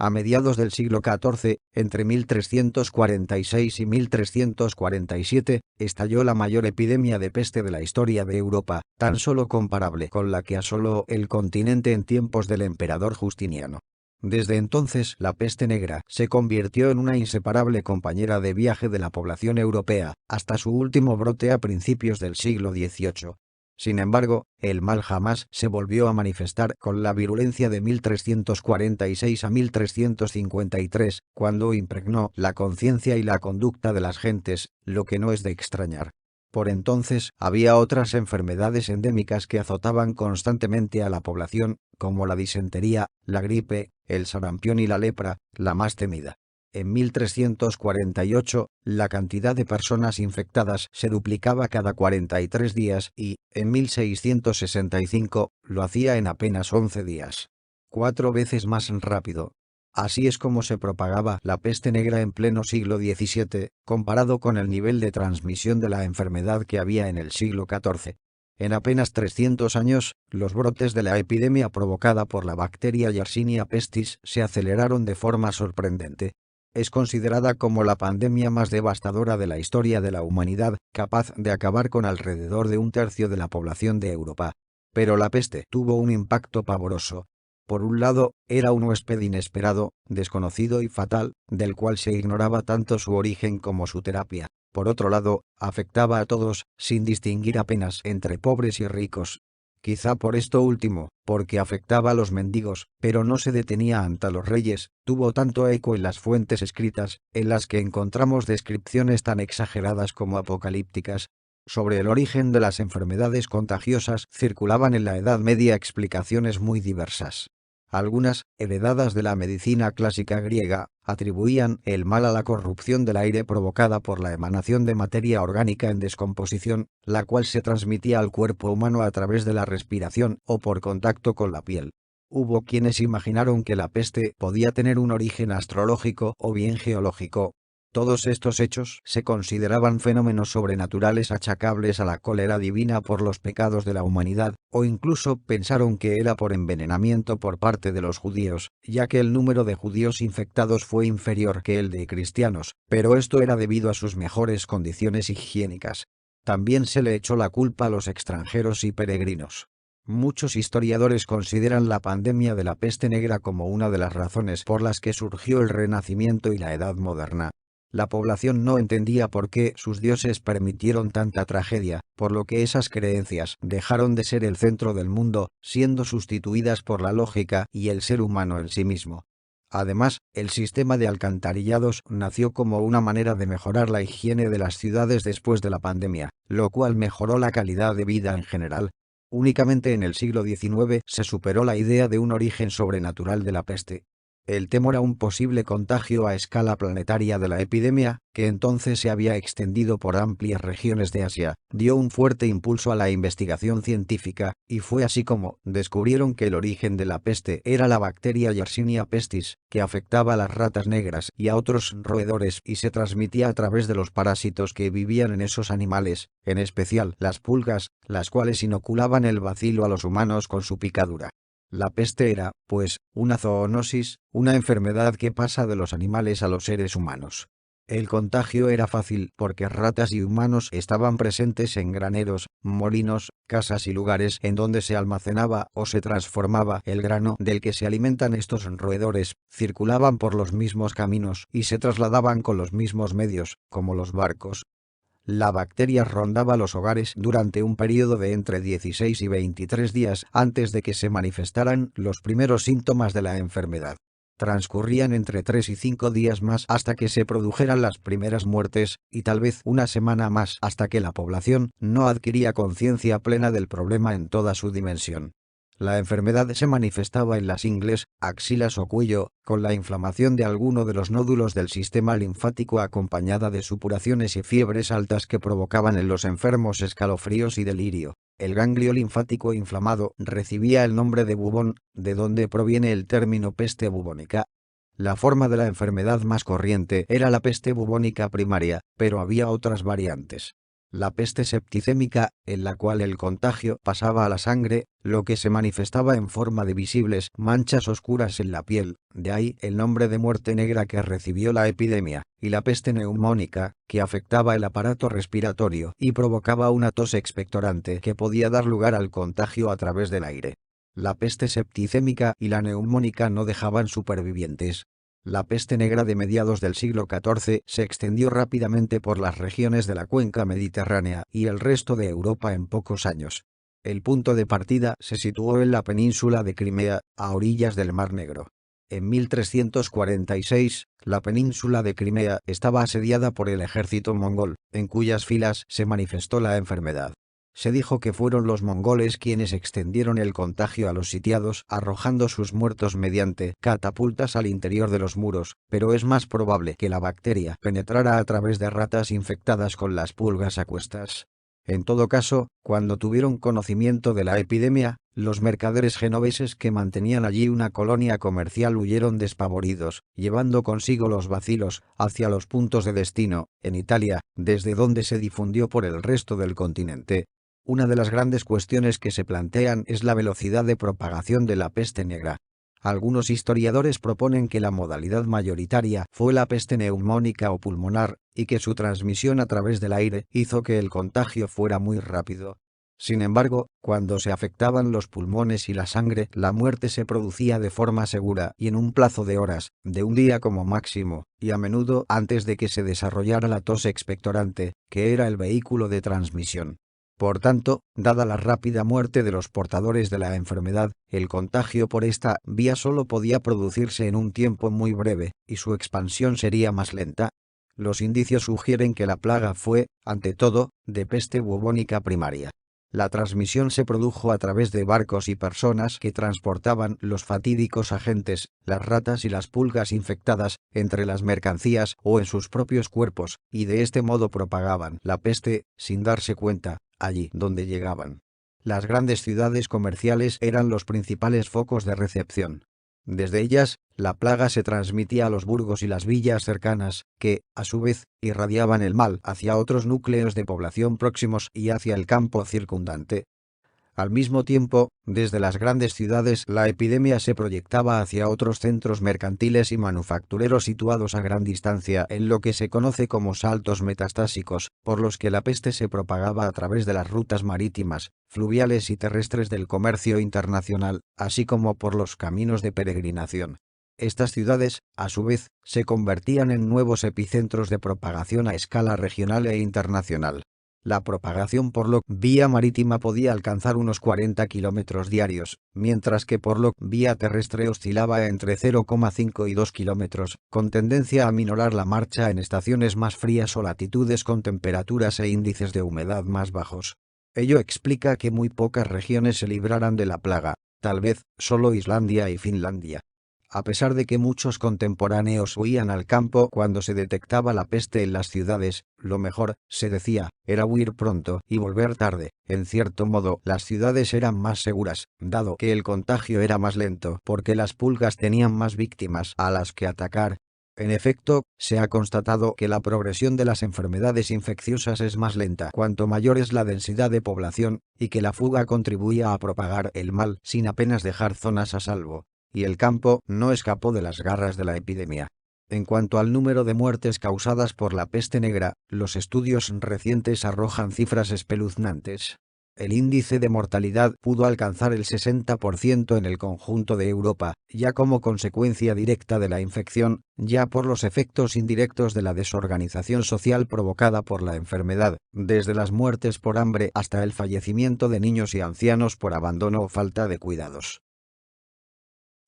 A mediados del siglo XIV, entre 1346 y 1347, estalló la mayor epidemia de peste de la historia de Europa, tan solo comparable con la que asoló el continente en tiempos del emperador Justiniano. Desde entonces, la peste negra se convirtió en una inseparable compañera de viaje de la población europea, hasta su último brote a principios del siglo XVIII. Sin embargo, el mal jamás se volvió a manifestar con la virulencia de 1346 a 1353, cuando impregnó la conciencia y la conducta de las gentes, lo que no es de extrañar. Por entonces, había otras enfermedades endémicas que azotaban constantemente a la población, como la disentería, la gripe, el sarampión y la lepra, la más temida. En 1348, la cantidad de personas infectadas se duplicaba cada 43 días y, en 1665, lo hacía en apenas 11 días. 4 veces más rápido. Así es como se propagaba la peste negra en pleno siglo XVII, comparado con el nivel de transmisión de la enfermedad que había en el siglo XIV. En apenas 300 años, los brotes de la epidemia provocada por la bacteria Yersinia pestis se aceleraron de forma sorprendente. Es considerada como la pandemia más devastadora de la historia de la humanidad, capaz de acabar con alrededor de un tercio de la población de Europa. Pero la peste tuvo un impacto pavoroso. Por un lado, era un huésped inesperado, desconocido y fatal, del cual se ignoraba tanto su origen como su terapia. Por otro lado, afectaba a todos, sin distinguir apenas entre pobres y ricos. Quizá por esto último, porque afectaba a los mendigos, pero no se detenía ante los reyes, tuvo tanto eco en las fuentes escritas, en las que encontramos descripciones tan exageradas como apocalípticas. Sobre el origen de las enfermedades contagiosas circulaban en la Edad Media explicaciones muy diversas. Algunas, heredadas de la medicina clásica griega, atribuían el mal a la corrupción del aire provocada por la emanación de materia orgánica en descomposición, la cual se transmitía al cuerpo humano a través de la respiración o por contacto con la piel. Hubo quienes imaginaron que la peste podía tener un origen astrológico o bien geológico. Todos estos hechos se consideraban fenómenos sobrenaturales achacables a la cólera divina por los pecados de la humanidad, o incluso pensaron que era por envenenamiento por parte de los judíos, ya que el número de judíos infectados fue inferior que el de cristianos, pero esto era debido a sus mejores condiciones higiénicas. También se le echó la culpa a los extranjeros y peregrinos. Muchos historiadores consideran la pandemia de la peste negra como una de las razones por las que surgió el Renacimiento y la Edad Moderna. La población no entendía por qué sus dioses permitieron tanta tragedia, por lo que esas creencias dejaron de ser el centro del mundo, siendo sustituidas por la lógica y el ser humano en sí mismo. Además, el sistema de alcantarillados nació como una manera de mejorar la higiene de las ciudades después de la pandemia, lo cual mejoró la calidad de vida en general. Únicamente en el siglo XIX se superó la idea de un origen sobrenatural de la peste. El temor a un posible contagio a escala planetaria de la epidemia, que entonces se había extendido por amplias regiones de Asia, dio un fuerte impulso a la investigación científica, y fue así como descubrieron que el origen de la peste era la bacteria Yersinia pestis, que afectaba a las ratas negras y a otros roedores y se transmitía a través de los parásitos que vivían en esos animales, en especial las pulgas, las cuales inoculaban el bacilo a los humanos con su picadura. La peste era, pues, una zoonosis, una enfermedad que pasa de los animales a los seres humanos. El contagio era fácil porque ratas y humanos estaban presentes en graneros, molinos, casas y lugares en donde se almacenaba o se transformaba el grano del que se alimentan estos roedores, circulaban por los mismos caminos y se trasladaban con los mismos medios, como los barcos. La bacteria rondaba los hogares durante un período de entre 16 y 23 días antes de que se manifestaran los primeros síntomas de la enfermedad. Transcurrían entre 3 y 5 días más hasta que se produjeran las primeras muertes, y tal vez una semana más hasta que la población no adquiría conciencia plena del problema en toda su dimensión. La enfermedad se manifestaba en las ingles, axilas o cuello, con la inflamación de alguno de los nódulos del sistema linfático acompañada de supuraciones y fiebres altas que provocaban en los enfermos escalofríos y delirio. El ganglio linfático inflamado recibía el nombre de bubón, de donde proviene el término peste bubónica. La forma de la enfermedad más corriente era la peste bubónica primaria, pero había otras variantes. La peste septicémica, en la cual el contagio pasaba a la sangre, lo que se manifestaba en forma de visibles manchas oscuras en la piel, de ahí el nombre de muerte negra que recibió la epidemia, y la peste neumónica, que afectaba el aparato respiratorio y provocaba una tos expectorante que podía dar lugar al contagio a través del aire. La peste septicémica y la neumónica no dejaban supervivientes. La peste negra de mediados del siglo XIV se extendió rápidamente por las regiones de la cuenca mediterránea y el resto de Europa en pocos años. El punto de partida se situó en la península de Crimea, a orillas del Mar Negro. En 1346, la península de Crimea estaba asediada por el ejército mongol, en cuyas filas se manifestó la enfermedad. Se dijo que fueron los mongoles quienes extendieron el contagio a los sitiados arrojando sus muertos mediante catapultas al interior de los muros, pero es más probable que la bacteria penetrara a través de ratas infectadas con las pulgas a cuestas. En todo caso, cuando tuvieron conocimiento de la epidemia, los mercaderes genoveses que mantenían allí una colonia comercial huyeron despavoridos, llevando consigo los bacilos hacia los puntos de destino, en Italia, desde donde se difundió por el resto del continente. Una de las grandes cuestiones que se plantean es la velocidad de propagación de la peste negra. Algunos historiadores proponen que la modalidad mayoritaria fue la peste neumónica o pulmonar, y que su transmisión a través del aire hizo que el contagio fuera muy rápido. Sin embargo, cuando se afectaban los pulmones y la sangre, la muerte se producía de forma segura y en un plazo de horas, de un día como máximo, y a menudo antes de que se desarrollara la tos expectorante, que era el vehículo de transmisión. Por tanto, dada la rápida muerte de los portadores de la enfermedad, el contagio por esta vía solo podía producirse en un tiempo muy breve, y su expansión sería más lenta. Los indicios sugieren que la plaga fue, ante todo, de peste bubónica primaria. La transmisión se produjo a través de barcos y personas que transportaban los fatídicos agentes, las ratas y las pulgas infectadas, entre las mercancías o en sus propios cuerpos, y de este modo propagaban la peste, sin darse cuenta, allí donde llegaban. Las grandes ciudades comerciales eran los principales focos de recepción. Desde ellas, la plaga se transmitía a los burgos y las villas cercanas, que, a su vez, irradiaban el mal hacia otros núcleos de población próximos y hacia el campo circundante. Al mismo tiempo, desde las grandes ciudades la epidemia se proyectaba hacia otros centros mercantiles y manufactureros situados a gran distancia en lo que se conoce como saltos metastásicos, por los que la peste se propagaba a través de las rutas marítimas, fluviales y terrestres del comercio internacional, así como por los caminos de peregrinación. Estas ciudades, a su vez, se convertían en nuevos epicentros de propagación a escala regional e internacional. La propagación por vía marítima podía alcanzar unos 40 kilómetros diarios, mientras que por vía terrestre oscilaba entre 0,5 y 2 kilómetros, con tendencia a minorar la marcha en estaciones más frías o latitudes con temperaturas e índices de humedad más bajos. Ello explica que muy pocas regiones se libraran de la plaga, tal vez solo Islandia y Finlandia. A pesar de que muchos contemporáneos huían al campo cuando se detectaba la peste en las ciudades, lo mejor, se decía, era huir pronto y volver tarde. En cierto modo, las ciudades eran más seguras, dado que el contagio era más lento, porque las pulgas tenían más víctimas a las que atacar. En efecto, se ha constatado que la progresión de las enfermedades infecciosas es más lenta cuanto mayor es la densidad de población, y que la fuga contribuía a propagar el mal sin apenas dejar zonas a salvo. Y el campo no escapó de las garras de la epidemia. En cuanto al número de muertes causadas por la peste negra, los estudios recientes arrojan cifras espeluznantes. El índice de mortalidad pudo alcanzar el 60% en el conjunto de Europa, ya como consecuencia directa de la infección, ya por los efectos indirectos de la desorganización social provocada por la enfermedad, desde las muertes por hambre hasta el fallecimiento de niños y ancianos por abandono o falta de cuidados.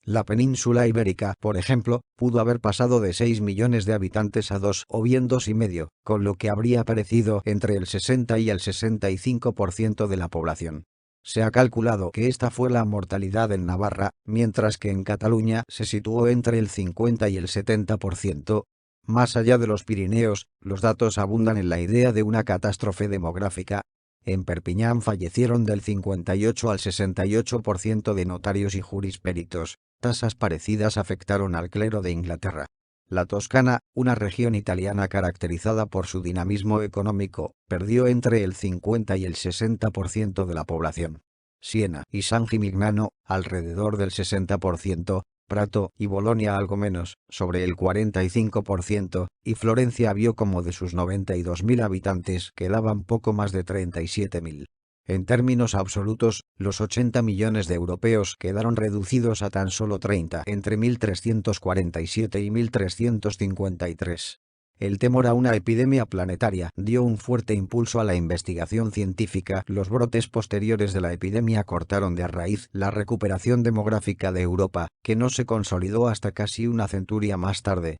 La península ibérica, por ejemplo, pudo haber pasado de 6 millones de habitantes a 2 o bien 2,5, con lo que habría aparecido entre el 60 y el 65% de la población. Se ha calculado que esta fue la mortalidad en Navarra, mientras que en Cataluña se situó entre el 50 y el 70%. Más allá de los Pirineos, los datos abundan en la idea de una catástrofe demográfica. En Perpiñán fallecieron del 58 al 68% de notarios y jurisperitos. Tasas parecidas afectaron al clero de Inglaterra. La Toscana, una región italiana caracterizada por su dinamismo económico, perdió entre el 50 y el 60% de la población. Siena y San Gimignano, alrededor del 60%, Prato y Bolonia algo menos, sobre el 45%, y Florencia vio como de sus 92.000 habitantes quedaban poco más de 37.000. En términos absolutos, los 80 millones de europeos quedaron reducidos a tan solo 30 entre 1347 y 1353. El temor a una epidemia planetaria dio un fuerte impulso a la investigación científica. Los brotes posteriores de la epidemia cortaron de raíz la recuperación demográfica de Europa, que no se consolidó hasta casi una centuria más tarde,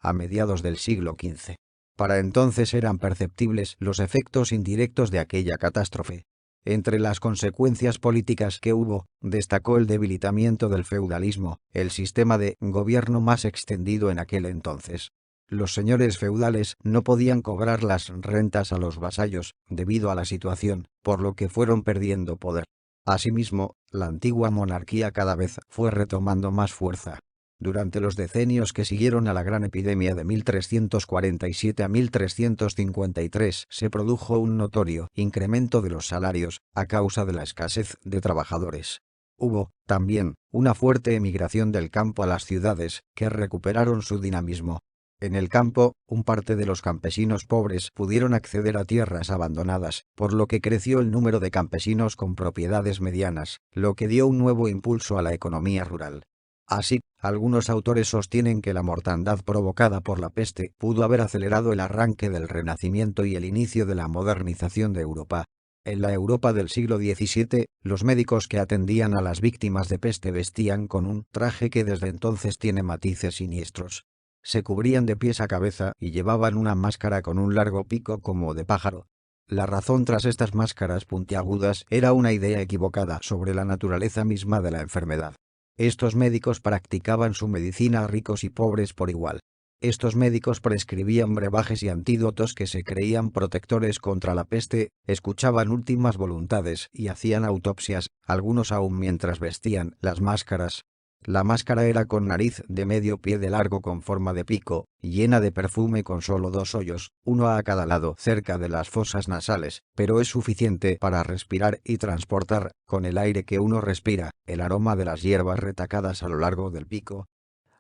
a mediados del siglo XV. Para entonces eran perceptibles los efectos indirectos de aquella catástrofe. Entre las consecuencias políticas que hubo, destacó el debilitamiento del feudalismo, el sistema de gobierno más extendido en aquel entonces. Los señores feudales no podían cobrar las rentas a los vasallos, debido a la situación, por lo que fueron perdiendo poder. Asimismo, la antigua monarquía cada vez fue retomando más fuerza. Durante los decenios que siguieron a la gran epidemia de 1347 a 1353 se produjo un notorio incremento de los salarios, a causa de la escasez de trabajadores. Hubo, también, una fuerte emigración del campo a las ciudades, que recuperaron su dinamismo. En el campo, un parte de los campesinos pobres pudieron acceder a tierras abandonadas, por lo que creció el número de campesinos con propiedades medianas, lo que dio un nuevo impulso a la economía rural. Así, algunos autores sostienen que la mortandad provocada por la peste pudo haber acelerado el arranque del Renacimiento y el inicio de la modernización de Europa. En la Europa del siglo XVII, los médicos que atendían a las víctimas de peste vestían con un traje que desde entonces tiene matices siniestros. Se cubrían de pies a cabeza y llevaban una máscara con un largo pico como de pájaro. La razón tras estas máscaras puntiagudas era una idea equivocada sobre la naturaleza misma de la enfermedad. Estos médicos practicaban su medicina a ricos y pobres por igual. Estos médicos prescribían brebajes y antídotos que se creían protectores contra la peste, escuchaban últimas voluntades y hacían autopsias, algunos aún mientras vestían las máscaras. La máscara era con nariz de medio pie de largo con forma de pico, llena de perfume con solo 2 hoyos, uno a cada lado cerca de las fosas nasales, pero es suficiente para respirar y transportar, con el aire que uno respira, el aroma de las hierbas retacadas a lo largo del pico.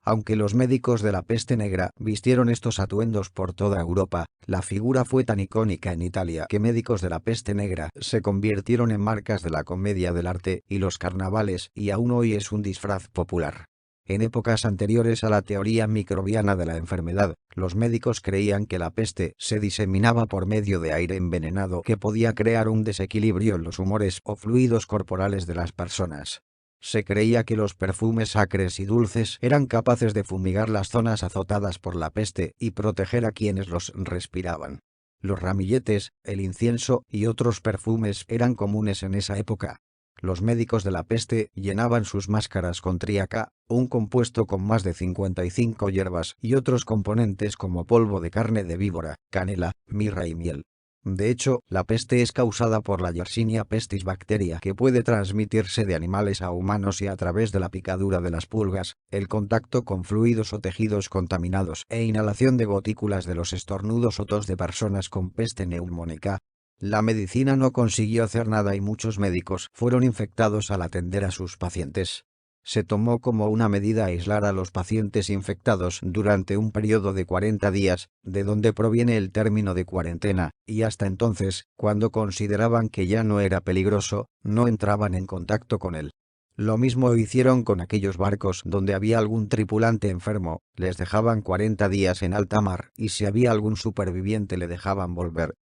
Aunque los médicos de la peste negra vistieron estos atuendos por toda Europa, la figura fue tan icónica en Italia que médicos de la peste negra se convirtieron en marcas de la comedia del arte y los carnavales, y aún hoy es un disfraz popular. En épocas anteriores a la teoría microbiana de la enfermedad, los médicos creían que la peste se diseminaba por medio de aire envenenado que podía crear un desequilibrio en los humores o fluidos corporales de las personas. Se creía que los perfumes acres y dulces eran capaces de fumigar las zonas azotadas por la peste y proteger a quienes los respiraban. Los ramilletes, el incienso y otros perfumes eran comunes en esa época. Los médicos de la peste llenaban sus máscaras con tríaca, un compuesto con más de 55 hierbas y otros componentes como polvo de carne de víbora, canela, mirra y miel. De hecho, la peste es causada por la Yersinia pestis bacteria que puede transmitirse de animales a humanos y a través de la picadura de las pulgas, el contacto con fluidos o tejidos contaminados e inhalación de gotículas de los estornudos o tos de personas con peste neumónica. La medicina no consiguió hacer nada y muchos médicos fueron infectados al atender a sus pacientes. Se tomó como una medida aislar a los pacientes infectados durante un periodo de 40 días, de donde proviene el término de cuarentena, y hasta entonces, cuando consideraban que ya no era peligroso, no entraban en contacto con él. Lo mismo hicieron con aquellos barcos donde había algún tripulante enfermo, les dejaban 40 días en alta mar y si había algún superviviente le dejaban volver,